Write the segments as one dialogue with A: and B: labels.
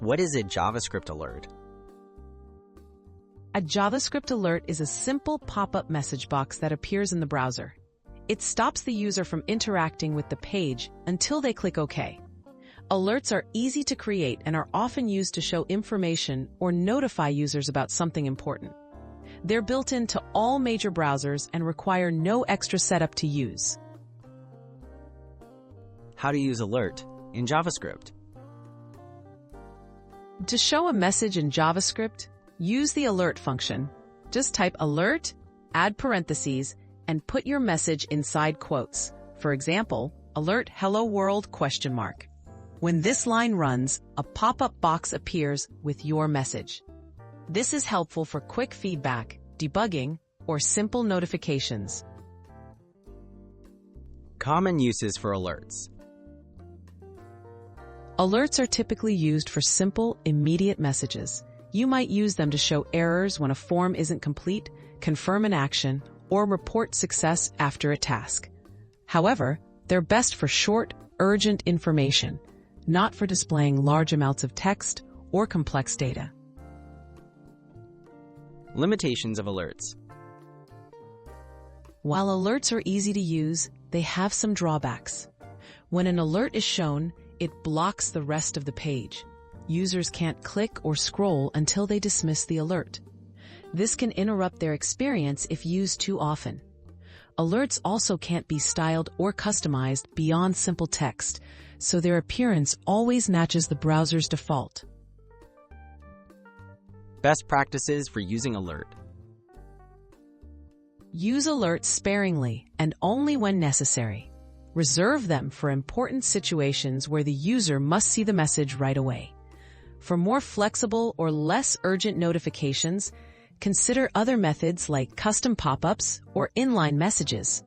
A: What is a JavaScript alert?
B: A JavaScript alert is a simple pop-up message box that appears in the browser. It stops the user from interacting with the page until they click OK. Alerts are easy to create and are often used to show information or notify users about something important. They're built into all major browsers and require no extra setup to use.
A: How to use alert in JavaScript?
B: To show a message in JavaScript, use the alert function. Just type alert, add parentheses, and put your message inside quotes. For example, alert hello world ? When this line runs, a pop-up box appears with your message. This is helpful for quick feedback, debugging, or simple notifications.
A: Common uses for alerts.
B: Alerts are typically used for simple, immediate messages. You might use them to show errors when a form isn't complete, confirm an action, or report success after a task. However, they're best for short, urgent information, not for displaying large amounts of text or complex data.
A: Limitations of alerts.
B: While alerts are easy to use, they have some drawbacks. When an alert is shown, it blocks the rest of the page. Users can't click or scroll until they dismiss the alert. This can interrupt their experience if used too often. Alerts also can't be styled or customized beyond simple text, so their appearance always matches the browser's default.
A: Best practices for using alert.
B: Use alerts sparingly and only when necessary. Reserve them for important situations where the user must see the message right away. For more flexible or less urgent notifications, consider other methods like custom pop-ups or inline messages.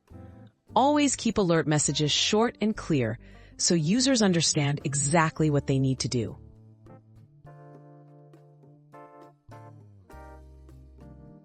B: Always keep alert messages short and clear so users understand exactly what they need to do.